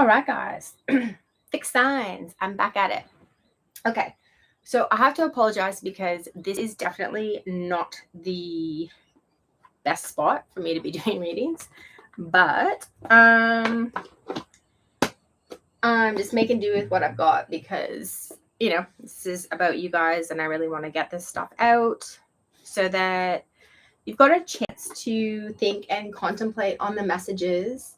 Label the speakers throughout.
Speaker 1: All right, guys. Fixed signs. I'm back at it. Okay. So I have to apologize because this is definitely not the best spot for me to be doing readings. But I'm just making do with what I've got because, this is about you guys and I really want to get this stuff out so that you've got a chance to think and contemplate on the messages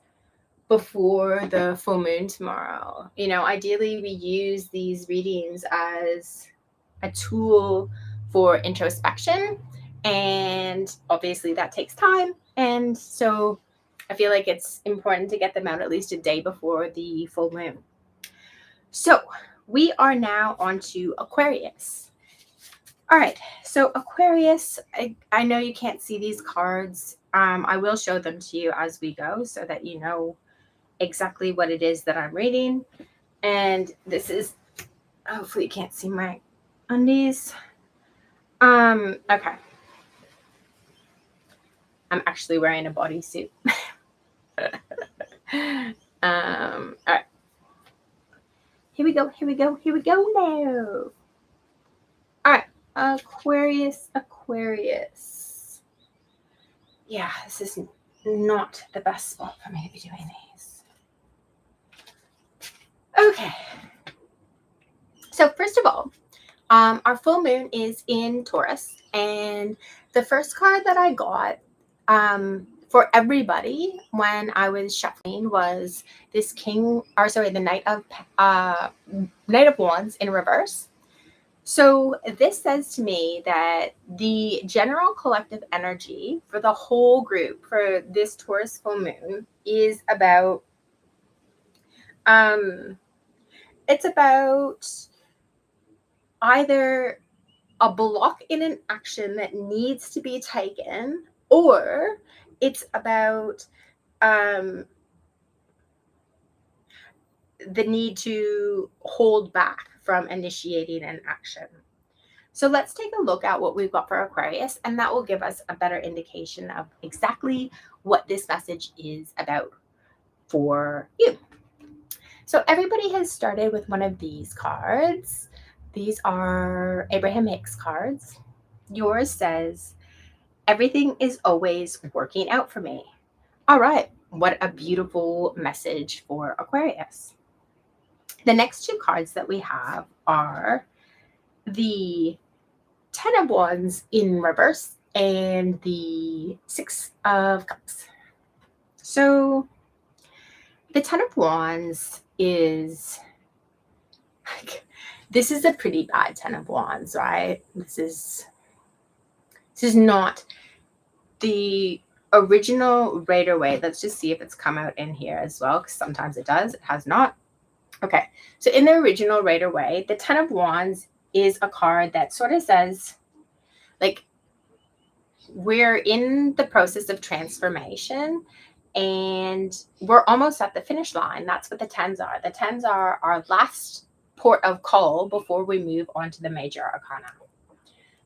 Speaker 1: before the full moon tomorrow. Ideally, we use these readings as a tool for introspection, and obviously that takes time. And so I feel like it's important to get them out at least a day before the full moon. So we are now on to Aquarius. All right, so Aquarius, I know you can't see these cards. I will show them to you as we go so that you know exactly what it is that I'm reading. And this is, hopefully you can't see my undies. Okay. I'm actually wearing a bodysuit. All right. Here we go now. All right. Aquarius. Yeah, this is not the best spot for me to be doing these. Okay. So first of all, our full moon is in Taurus, and the first card that I got for everybody when I was shuffling was this the Knight of Wands in reverse. So this says to me that the general collective energy for the whole group for this Taurus full moon is about it's about either a block in an action that needs to be taken, or it's about the need to hold back from initiating an action. So let's take a look at what we've got for Aquarius, and that will give us a better indication of exactly what this message is about for you. So everybody has started with one of these cards. These are Abraham Hicks cards. Yours says, everything is always working out for me. All right, what a beautiful message for Aquarius. The next two cards that we have are the Ten of Wands in reverse and the Six of Cups. So the Ten of Wands is this is a pretty bad Ten of Wands, right? This is not the original Rider-Waite. Let's just see if it's come out in here as well, because sometimes it does. It has not. Okay, so in the original Rider-Waite, the Ten of Wands is a card that sort of says, like, we're in the process of transformation and we're almost at the finish line. That's what the tens are. The tens are our last port of call before we move on to the major arcana.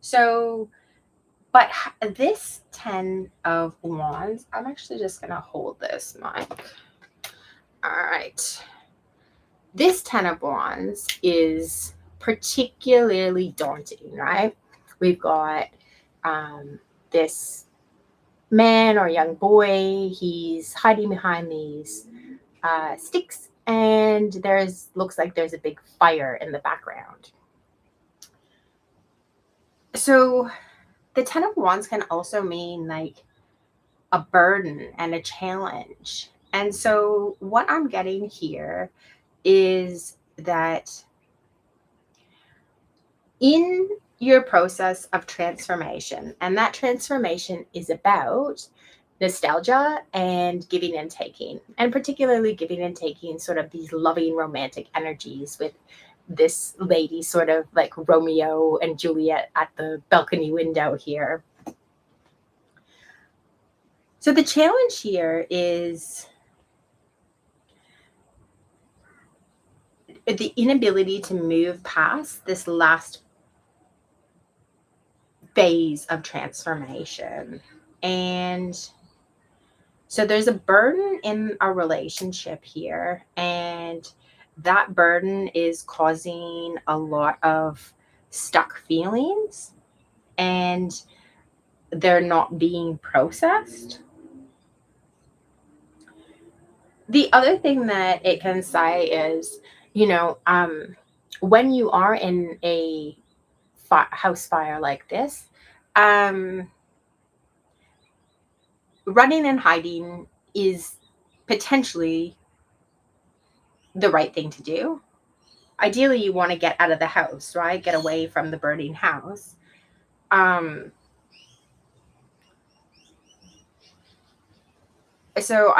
Speaker 1: So, but this Ten of Wands, I'm actually just going to hold this mic. All right. This Ten of Wands is particularly daunting, right? We've got this man or young boy. He's hiding behind these sticks, and looks like there's a big fire in the background. So the Ten of Wands can also mean like a burden and a challenge. And so what I'm getting here is that in your process of transformation, and that transformation is about nostalgia and giving and taking, and particularly giving and taking sort of these loving romantic energies with this lady, sort of like Romeo and Juliet at the balcony window here. So the challenge here is the inability to move past this last phase of transformation. And So there's a burden in our relationship here, and that burden is causing a lot of stuck feelings, and they're not being processed. The other thing that it can say is, when you are in a house fire like this, um, running and hiding is potentially the right thing to do. Ideally, you want to get out of the house, right? Get away from the burning house. Um, so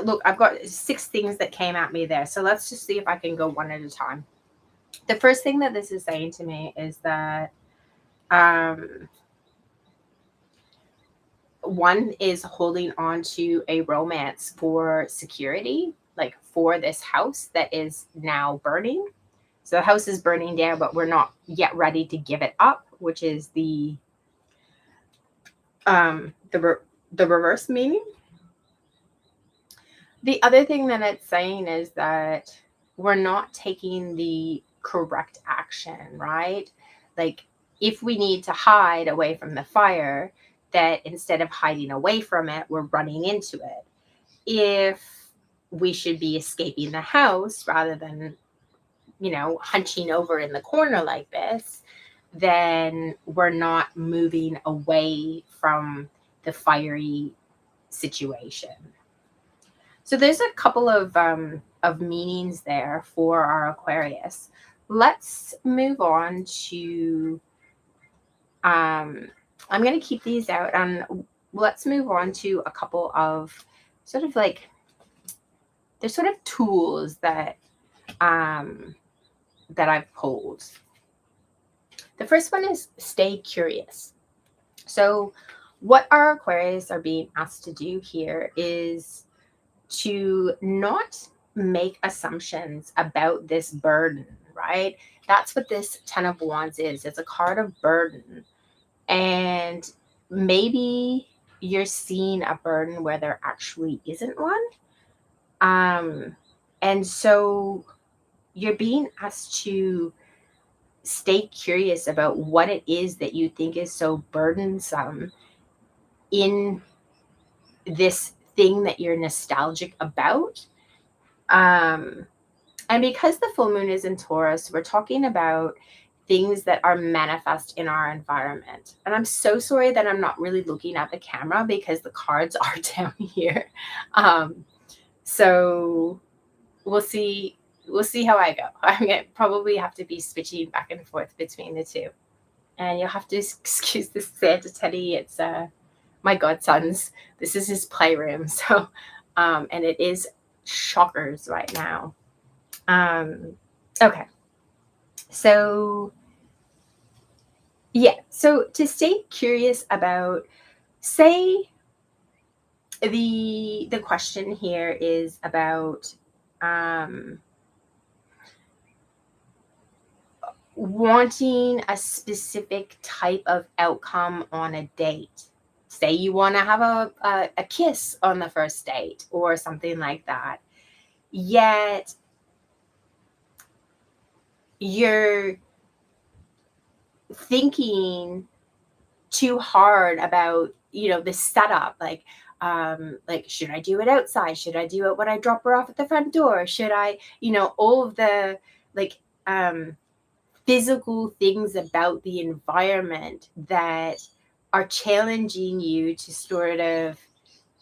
Speaker 1: look, I've got 6 things that came at me there. So let's just see if I can go one at a time. The first thing that this is saying to me is that um, one is holding on to a romance for security, like for this house that is now burning. So the house is burning down, but we're not yet ready to give it up, which is the um the the reverse meaning. The other thing that it's saying is that we're not taking the correct action, right? Like, if we need to hide away from the fire, that instead of hiding away from it, we're running into it. If we should be escaping the house rather than, hunching over in the corner like this, then we're not moving away from the fiery situation. So there's a couple of meanings there for our Aquarius. Let's move on to. I'm going to keep these out, and let's move on to a couple of sort of like, there's sort of tools um, that I've pulled. The first one is stay curious. So what our Aquarius are being asked to do here is to not make assumptions about this burden, right? That's what this 10 of Wands is. It's a card of burden. And maybe you're seeing a burden where there actually isn't one. And so you're being asked to stay curious about what it is that you think is so burdensome in this thing that you're nostalgic about. Um, and because the full moon is in Taurus, we're talking about things that are manifest in our environment. And I'm so sorry that I'm not really looking at the camera because the cards are down here. So we'll see. We'll see how I go. I'm gonna probably have to be switching back and forth between the two. And you'll have to excuse this Santa teddy. It's my godson's. This is his playroom. So, and it is shockers right now. Okay. So, yeah. So to stay curious about, say, the question here is about wanting a specific type of outcome on a date. Say you want to have a kiss on the first date or something like that. Yet you're thinking too hard about, the setup, like, should I do it outside? Should I do it when I drop her off at the front door? Should I, all of the like physical things about the environment that are challenging you to sort of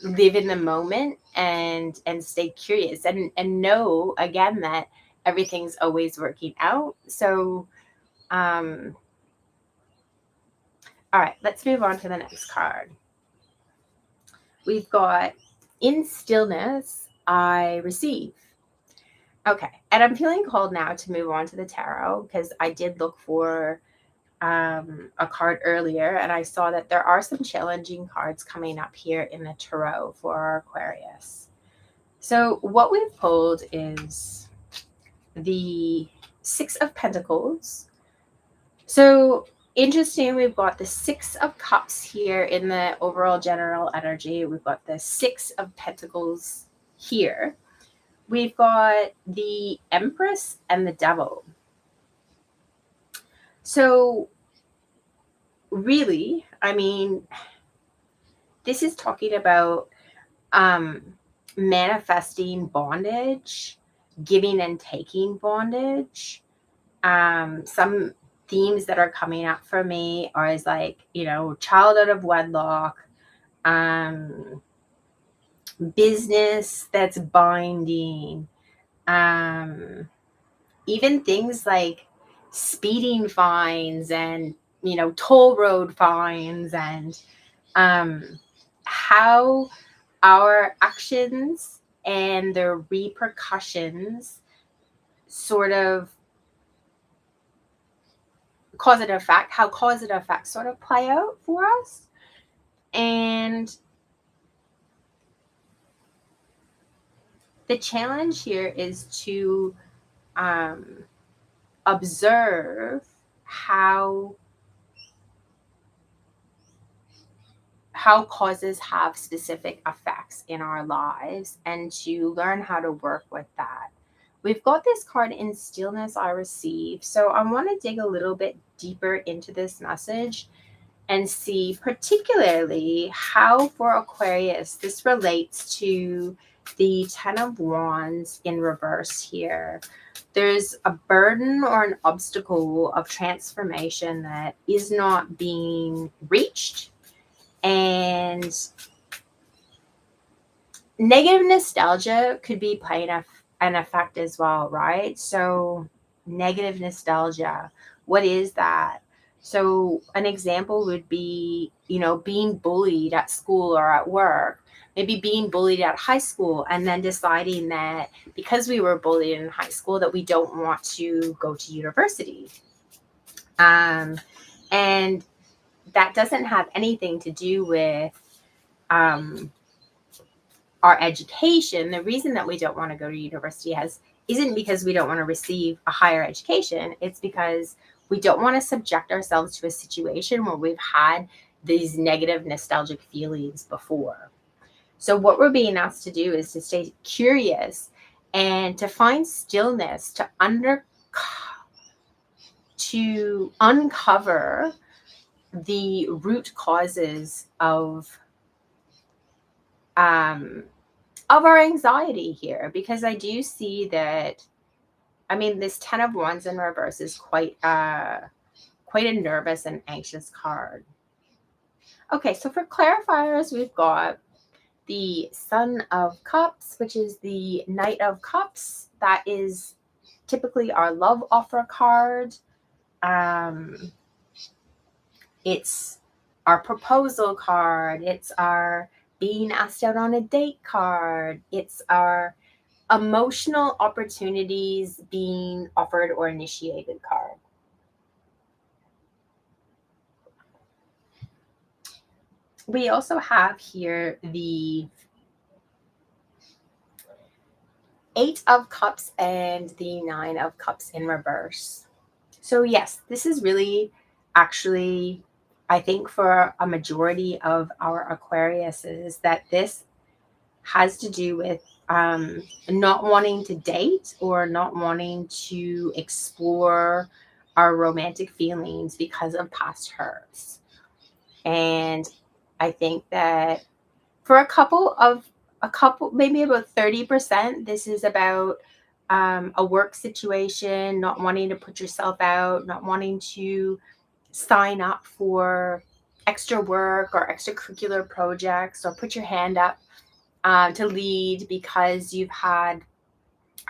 Speaker 1: live in the moment and stay curious and know again that everything's always working out. So all right, let's move on to the next card. We've got in stillness I receive. Okay, and I'm feeling called now to move on to the tarot because I did look for a card earlier and I saw that there are some challenging cards coming up here in the tarot for our Aquarius. So what we've pulled is the 6 of Pentacles. So interesting, we've got the Six of Cups here in the overall general energy. We've got the Six of Pentacles here. We've got the Empress and the Devil. So really, I mean, this is talking about manifesting bondage, giving and taking bondage. Some themes that are coming up for me are as like, child out of wedlock, business that's binding, even things like speeding fines and, toll road fines, and how our actions and the repercussions sort of cause and effect, how cause and effect sort of play out for us. And the challenge here is to observe how causes have specific effects in our lives, and to learn how to work with that. We've got this card in Stillness I Receive. So I want to dig a little bit deeper into this message and see particularly how for Aquarius this relates to the Ten of Wands in reverse here. There's a burden or an obstacle of transformation that is not being reached, and negative nostalgia could be playing an effect as well, right? So negative nostalgia, what is that? So an example would be, being bullied at school or at work, maybe being bullied at high school, and then deciding that because we were bullied in high school that we don't want to go to university. And that doesn't have anything to do with our education. The reason that we don't want to go to university isn't because we don't want to receive a higher education. It's because we don't want to subject ourselves to a situation where we've had these negative nostalgic feelings before. So what we're being asked to do is to stay curious and to find stillness, to uncover the root causes of our anxiety here, because I do see that, this Ten of Wands in reverse is quite a nervous and anxious card. Okay, so for clarifiers, we've got the Sun of Cups, which is the Knight of Cups. That is typically our love offer card. It's our proposal card. It's our being asked out on a date card. It's our emotional opportunities being offered or initiated card. We also have here the Eight of Cups and the Nine of Cups in reverse. So yes, this is really actually, I think for a majority of our Aquariuses, that this has to do with not wanting to date or not wanting to explore our romantic feelings because of past hurts. And I think that for a couple, maybe about 30%, this is about a work situation, not wanting to put yourself out, not wanting to sign up for extra work or extracurricular projects, or put your hand up to lead because you've had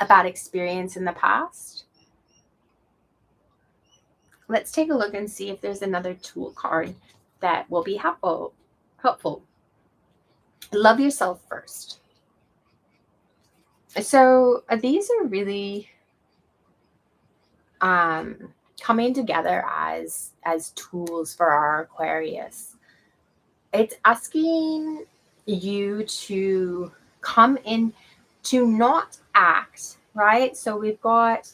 Speaker 1: a bad experience in the past. Let's take a look and see if there's another tool card that will be helpful. Love yourself first. So these are really coming together as tools for our Aquarius. It's asking you to come in, to not act, right? So we've got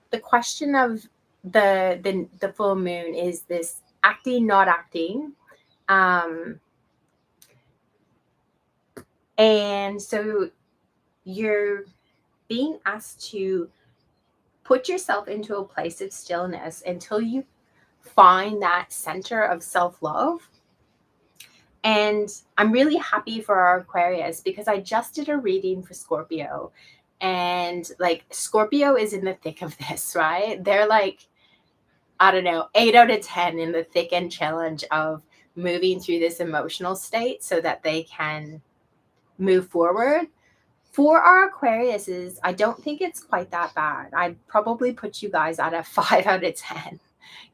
Speaker 1: the question of the full moon is this acting, not acting. And so you're being asked to put yourself into a place of stillness until you find that center of self-love. And I'm really happy for our Aquarius because I just did a reading for Scorpio. And like Scorpio is in the thick of this, right? They're like, I don't know, 8 out of 10 in the thick and challenge of moving through this emotional state so that they can move forward. For our Aquariuses, I don't think it's quite that bad. I'd probably put you guys at a 5 out of 10.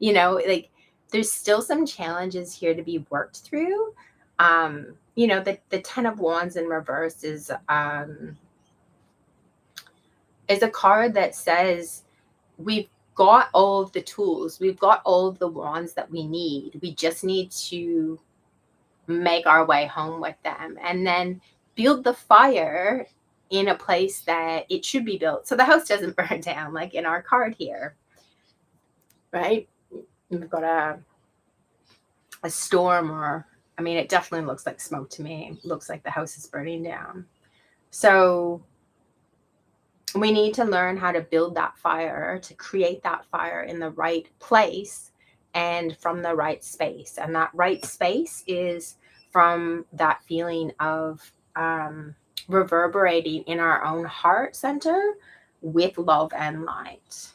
Speaker 1: You know, like there's still some challenges here to be worked through. You know, the 10 of Wands in reverse is a card that says we've got all of the tools, we've got all of the wands that we need. We just need to make our way home with them and then build the fire in a place that it should be built so the house doesn't burn down, like in our card here, right? We've got a storm, or I mean, it definitely looks like smoke to me. It looks like the house is burning down. So we need to learn how to build that fire, to create that fire in the right place and from the right space. And that right space is from that feeling of reverberating in our own heart center with love and light.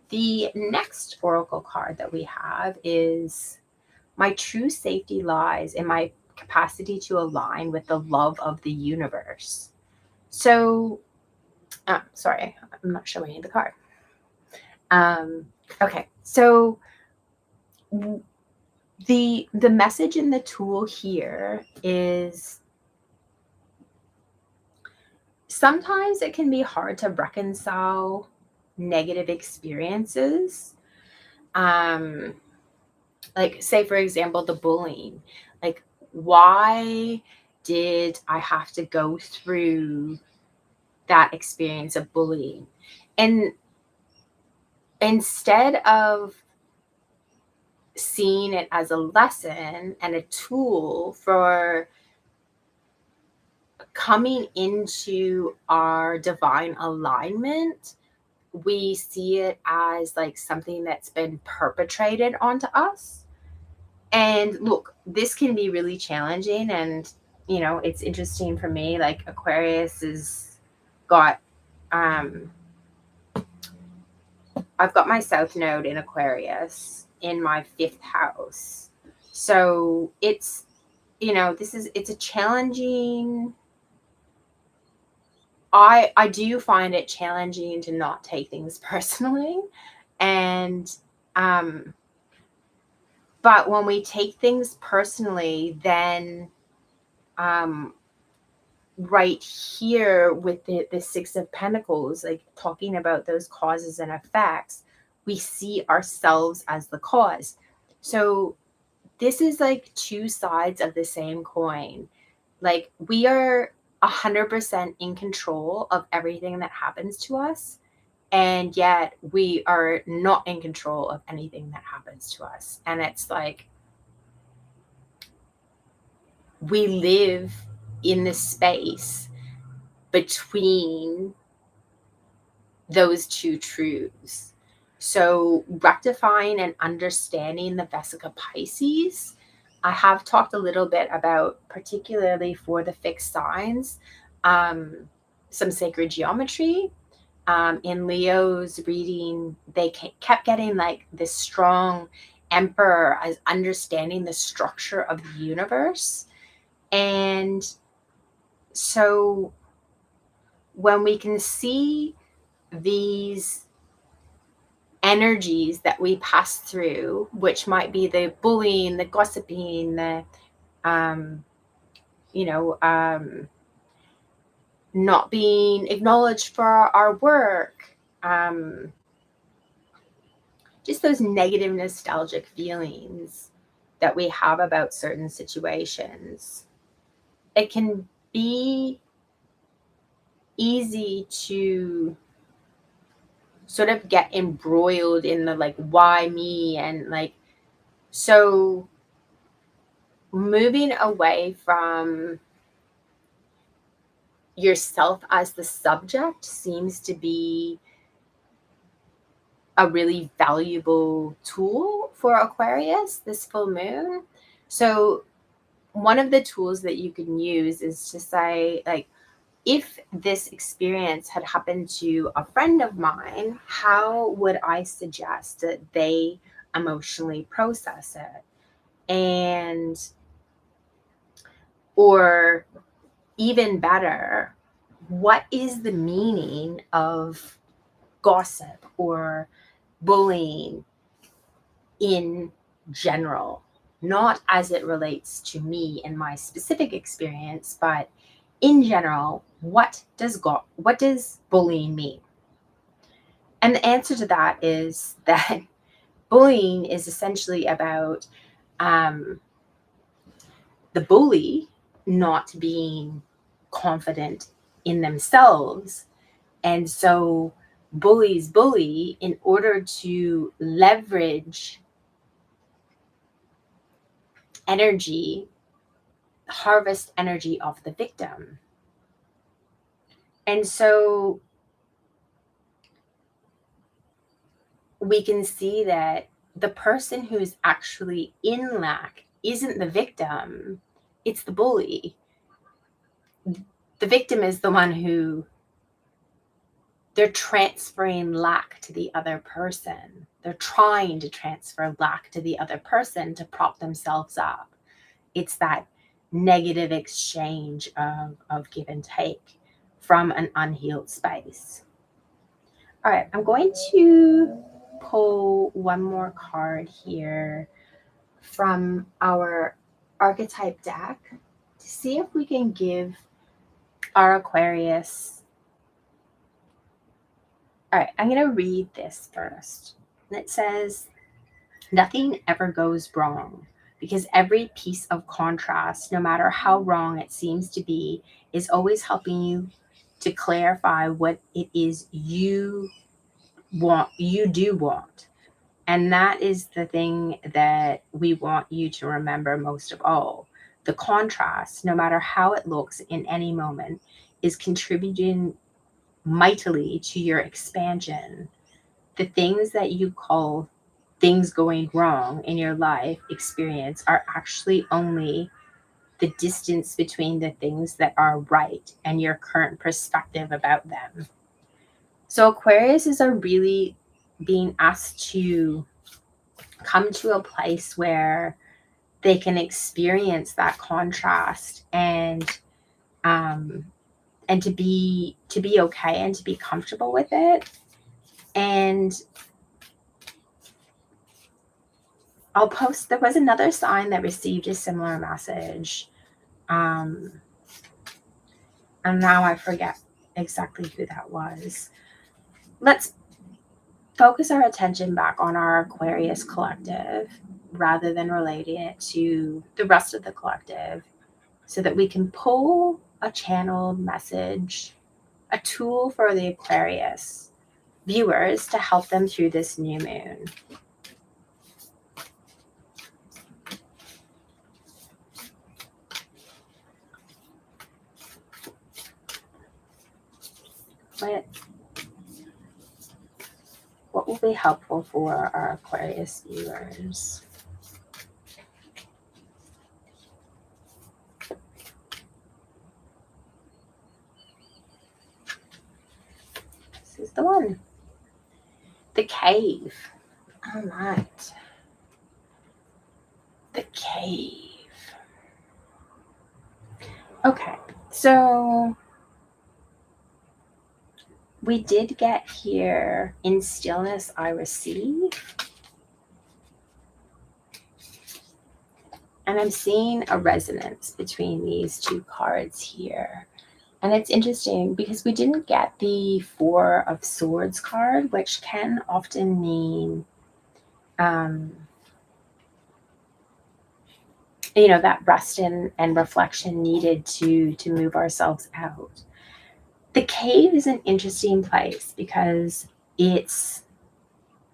Speaker 1: The next oracle card that we have is my true safety lies in my capacity to align with the love of the universe. So, sorry, I'm not showing you the card. Okay, so the message in the tool here is sometimes it can be hard to reconcile negative experiences. Like say for example, the bullying. Like, why did I have to go through that experience of bullying? And instead of seeing it as a lesson and a tool for coming into our divine alignment, we see it as like something that's been perpetrated onto us. And look, this can be really challenging. And, you know, it's interesting for me, like Aquarius has got, I've got my South Node in Aquarius in my 5th house. So it's, you know, it's a challenging, I do find it challenging to not take things personally. And, but when we take things personally, then, right here with the 6 of Pentacles, like talking about those causes and effects, we see ourselves as the cause. So this is like 2 sides of the same coin. Like we are 100% in control of everything that happens to us, and yet we are not in control of anything that happens to us. And it's like we live in this space between those 2 truths. So rectifying and understanding the Vesica Pisces, I have talked a little bit about, particularly for the fixed signs, some sacred geometry. In Leo's reading, they kept getting like this strong emperor as understanding the structure of the universe. And so when we can see these energies that we pass through, which might be the bullying, the gossiping, the not being acknowledged for our work, just those negative nostalgic feelings that we have about certain situations. It can be easy to sort of get embroiled in the like, why me? And like, so moving away from yourself as the subject seems to be a really valuable tool for Aquarius this full moon. So one of the tools that you can use is to say, like, if this experience had happened to a friend of mine, how would I suggest that they emotionally process it? And, or even better, what is the meaning of gossip or bullying in general? Not as it relates to me and my specific experience, but in general, what does bullying mean? And the answer to that is that bullying is essentially about the bully not being confident in themselves. And so bullies bully in order to leverage energy, harvest energy of the victim. And so we can see that the person who's actually in lack isn't the victim, it's the bully. The victim is the one who they're transferring lack to the other person. They're trying to transfer lack to the other person to prop themselves up. It's that negative exchange of give and take from an unhealed space. All right, I'm going to pull one more card here from our archetype deck to see if we can give our Aquarius. All right, I'm going to read this first. And it says, nothing ever goes wrong because every piece of contrast, no matter how wrong it seems to be, is always helping you to clarify what it is you do want. And that is the thing that we want you to remember most of all. The contrast, no matter how it looks in any moment, is contributing mightily to your expansion. The things that you call things going wrong in your life experience are actually only the distance between the things that are right and your current perspective about them. So Aquarius are really being asked to come to a place where they can experience that contrast and to be okay and to be comfortable with it. And I'll post, there was another sign that received a similar message. And now I forget exactly who that was. Let's focus our attention back on our Aquarius collective rather than relating it to the rest of the collective so that we can pull a channeled message, a tool for the Aquarius viewers to help them through this new moon. What will be helpful for our Aquarius viewers? This is the one. The cave. All right. The cave. Okay, so we did get here, in stillness I receive. And I'm seeing a resonance between these two cards here. And it's interesting because we didn't get the Four of Swords card, which can often mean, that rest and reflection needed to move ourselves out. The cave is an interesting place because It's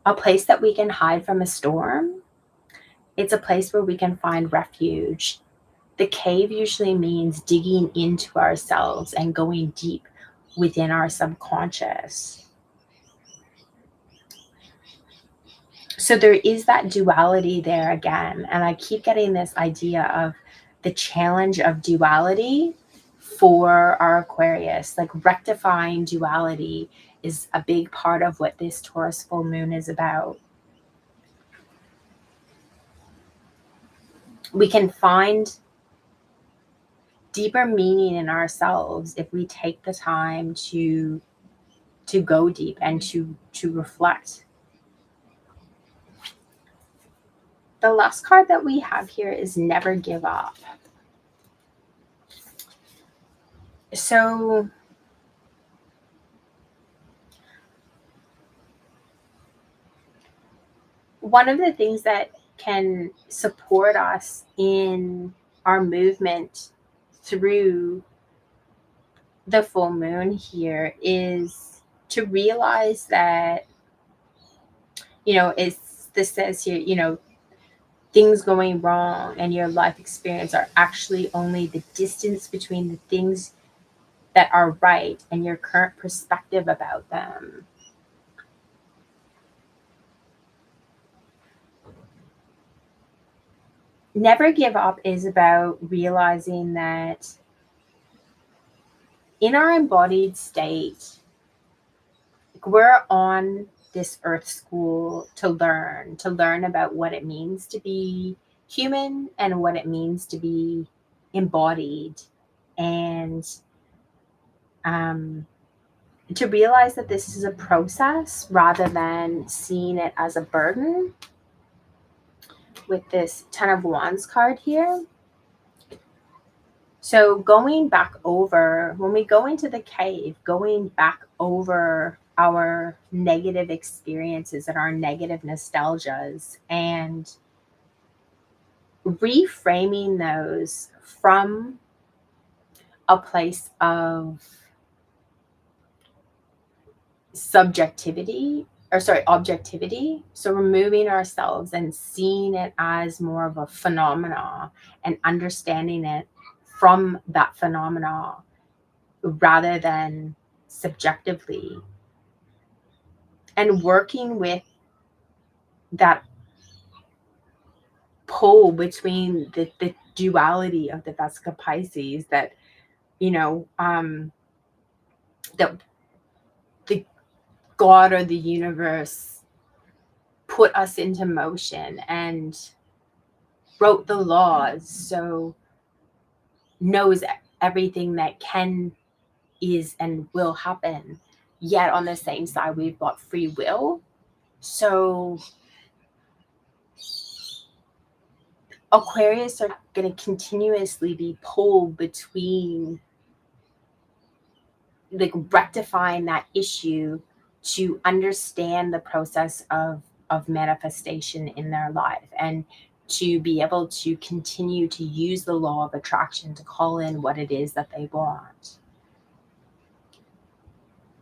Speaker 1: a place that we can hide from a storm. It's a place where we can find refuge. The cave usually means digging into ourselves and going deep within our subconscious. So there is that duality there again. And I keep getting this idea of the challenge of duality for our Aquarius. Like rectifying duality is a big part of what this Taurus full moon is about. We can find deeper meaning in ourselves if we take the time to go deep and to reflect. The last card that we have here is Never Give Up. So one of the things that can support us in our movement through the full moon here is to realize that, this says here, things going wrong and your life experience are actually only the distance between the things that are right and your current perspective about them. Never give up is about realizing that in our embodied state, we're on this earth school to learn about what it means to be human and what it means to be embodied, and to realize that this is a process rather than seeing it as a burden. With this Ten of Wands card here, so going back over, when we go into the cave, going back over our negative experiences and our negative nostalgias and reframing those from a place of objectivity. So removing ourselves and seeing it as more of a phenomena and understanding it from that phenomena rather than subjectively, and working with that pull between the duality of the Vesica Pisces that that the God or the universe put us into motion and wrote the laws, so knows everything that can, is, and will happen. Yet on the same side, we've got free will. So Aquarius are going to continuously be pulled between like rectifying that issue to understand the process of manifestation in their life, and to be able to continue to use the law of attraction to call in what it is that they want.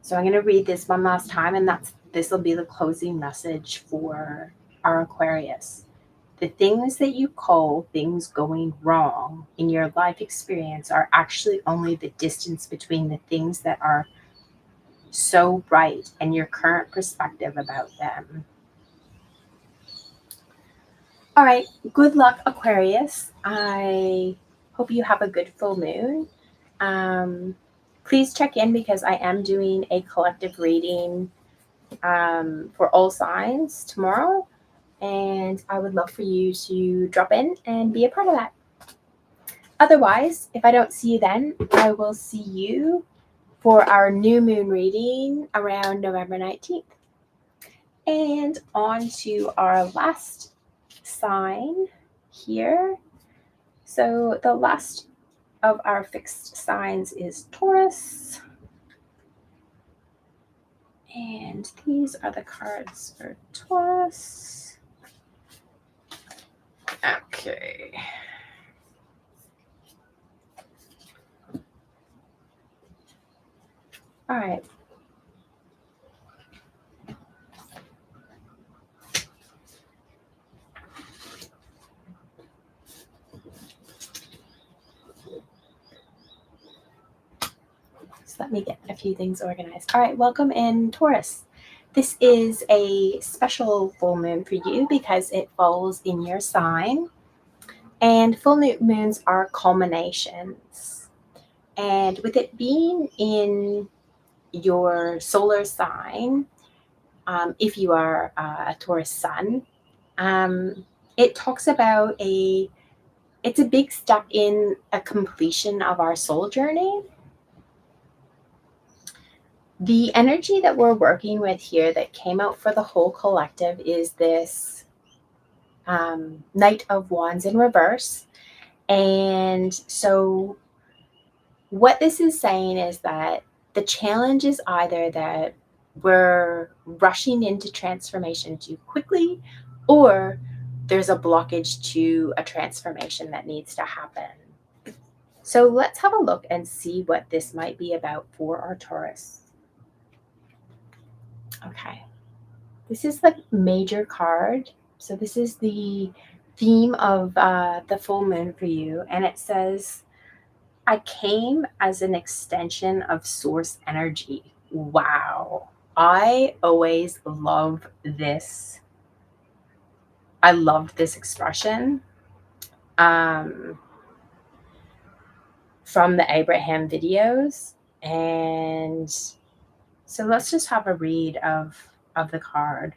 Speaker 1: So I'm going to read this one last time, and this will be the closing message for our Aquarius. The things that you call things going wrong in your life experience are actually only the distance between the things that are so right and your current perspective about them. All right, good luck, Aquarius. I hope you have a good full moon. Please check in because I am doing a collective reading for all signs tomorrow, and I would love for you to drop in and be a part of that. Otherwise, if I don't see you then, I will see you for our new moon reading around November 19th. And on to our last sign here. So the last of our fixed signs is Taurus. And these are the cards for Taurus. Okay. All right. let me get a few things organized. All right, welcome in, Taurus. This is a special full moon for you because it falls in your sign. And full moons are culminations. And with it being in your solar sign, if you are a Taurus sun, it talks about it's a big step in a completion of our soul journey. The energy that we're working with here that came out for the whole collective is this Knight of Wands in reverse. And so what this is saying is that the challenge is either that we're rushing into transformation too quickly, or there's a blockage to a transformation that needs to happen. So let's have a look and see what this might be about for our Taurus. Okay, this is the major card. So this is the theme of the full moon for you. And it says, I came as an extension of source energy. Wow. I always love this. I loved this expression from the Abraham videos. And so let's just have a read of the card.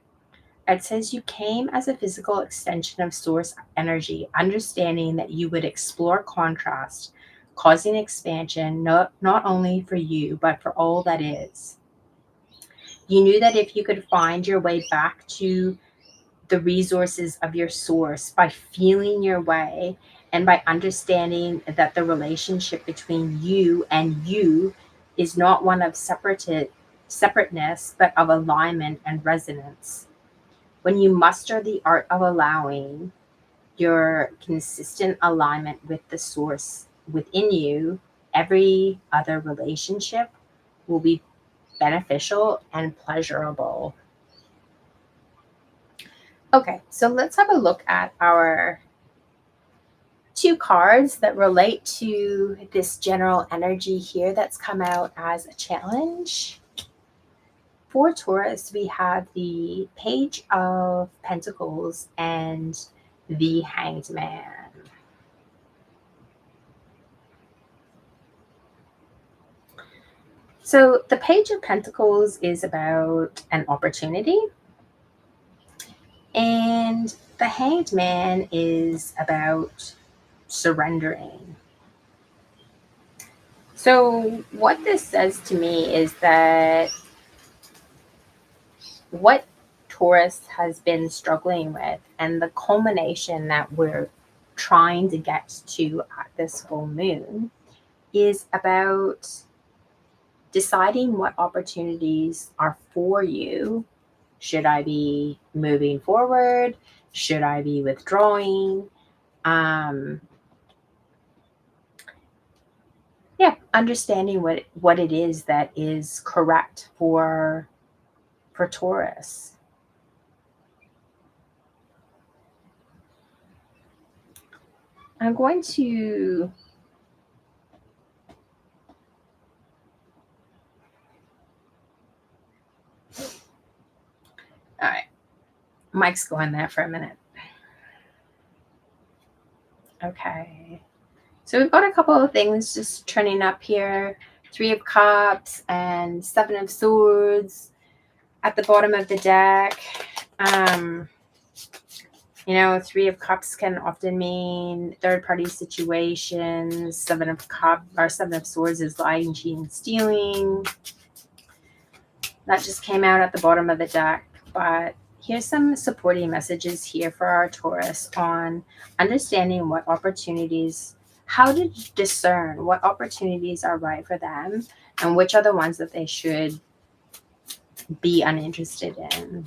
Speaker 1: It says, you came as a physical extension of source energy, understanding that you would explore contrast, causing expansion, not only for you, but for all that is. You knew that if you could find your way back to the resources of your source by feeling your way and by understanding that the relationship between you and you is not one of separateness, but of alignment and resonance. When you muster the art of allowing your consistent alignment with the source within you, every other relationship will be beneficial and pleasurable. Okay, so let's have a look at our two cards that relate to this general energy here that's come out as a challenge. For Taurus, we have the Page of Pentacles and the Hanged Man. So the Page of Pentacles is about an opportunity, and the Hanged Man is about surrendering. So what this says to me is that what Taurus has been struggling with and the culmination that we're trying to get to at this full moon is about deciding what opportunities are for you. Should I be moving forward? Should I be withdrawing? Understanding what it is that is correct for Taurus. I'm going to all right. Mike's going there for a minute. Okay. So we've got a couple of things just turning up here. 3 of Cups and 7 of Swords at the bottom of the deck. 3 of Cups can often mean third-party situations. 7 of Swords is lying, cheating, stealing. That just came out at the bottom of the deck. But here's some supporting messages here for our Taurus on understanding what opportunities, how to discern what opportunities are right for them and which are the ones that they should be uninterested in.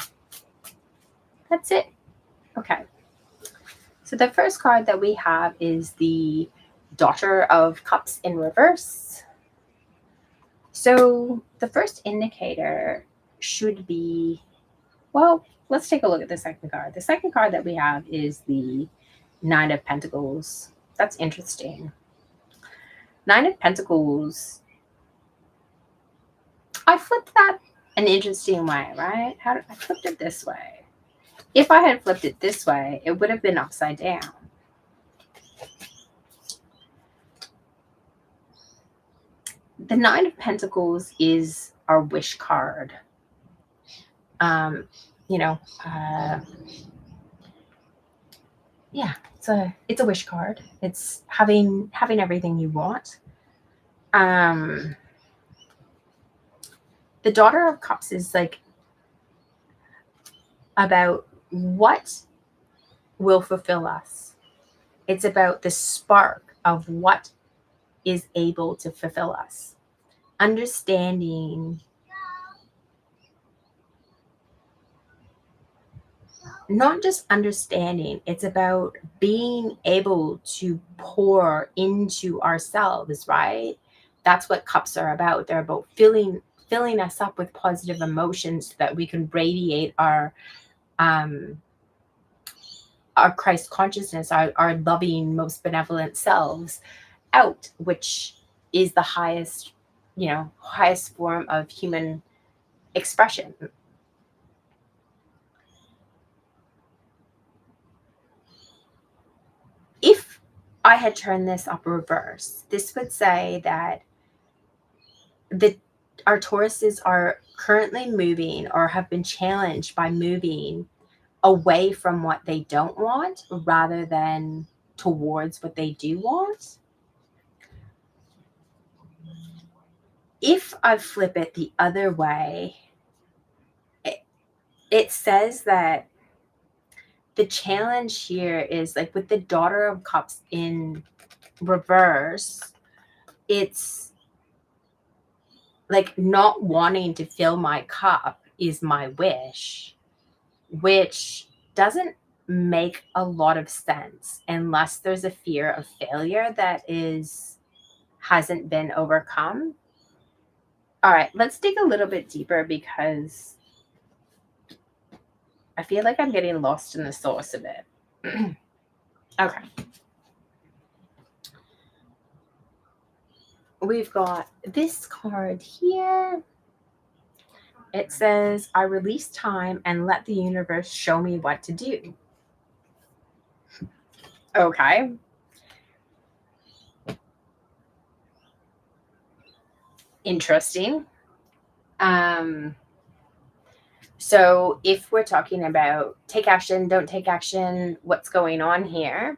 Speaker 1: That's it. Okay. So the first card that we have is the Daughter of Cups in reverse. So the first indicator should be, well, let's take a look at the second card. The second card that we have is the Nine of Pentacles. That's interesting. Nine of Pentacles I flipped that an interesting way, right? How did I flipped it this way? If I had flipped it this way, it would have been upside down. The Nine of Pentacles is our wish card. You know, yeah, it's a wish card. It's having everything you want. The Daughter of Cups is like about what will fulfill us. It's about the spark of what is able to fulfill us. Understanding, not just understanding, it's about being able to pour into ourselves, right? That's what cups are about. They're about filling us up with positive emotions so that we can radiate um our Christ consciousness, our loving, most benevolent selves out, which is the highest, highest form of human expression. If I had turned this up reverse, this would say that our Tauruses are currently moving or have been challenged by moving away from what they don't want rather than towards what they do want. If I flip it the other way, it says that the challenge here is like with the Daughter of Cups in reverse, it's like not wanting to fill my cup is my wish, which doesn't make a lot of sense unless there's a fear of failure that hasn't been overcome. All right, let's dig a little bit deeper because I feel like I'm getting lost in the source of it. Okay. We've got this card here. It says, I release time and let the universe show me what to do. Okay. Interesting. So if we're talking about take action, don't take action, what's going on here?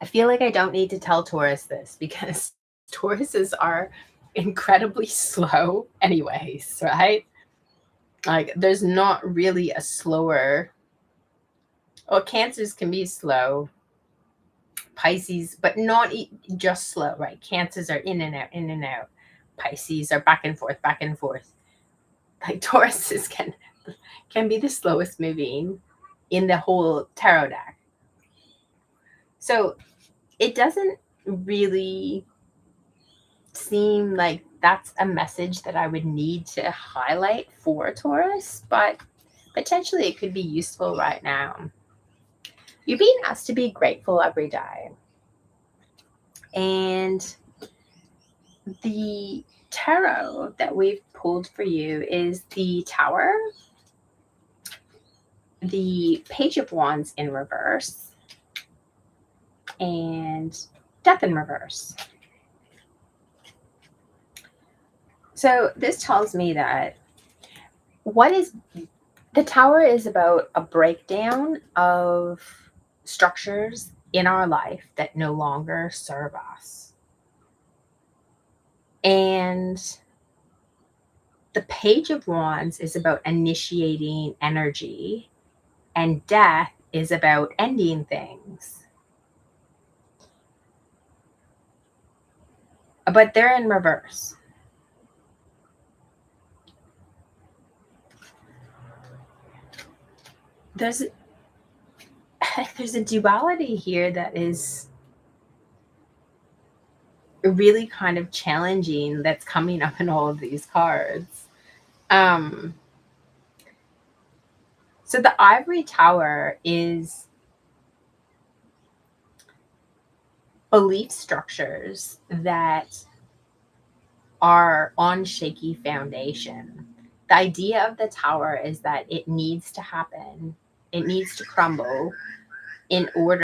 Speaker 1: I feel like I don't need to tell Taurus this because Tauruses are incredibly slow anyways, right? Like there's not really a slower, well, Cancers can be slow, Pisces, but not just slow, right? Cancers are in and out, in and out. Pisces are back and forth, back and forth. Like Tauruses can be the slowest moving in the whole tarot deck. So it doesn't really seem like that's a message that I would need to highlight for Taurus, but potentially it could be useful right now. You're being asked to be grateful every day. And the tarot that we've pulled for you is the Tower, the Page of Wands in reverse, and Death in reverse. So this tells me that the Tower is about a breakdown of structures in our life that no longer serve us. And the Page of Wands is about initiating energy, and Death is about ending things. But they're in reverse. There's a duality here that is really kind of challenging that's coming up in all of these cards. So the Ivory Tower is belief structures that are on shaky foundation. The idea of the Tower is that it needs to happen, it needs to crumble in order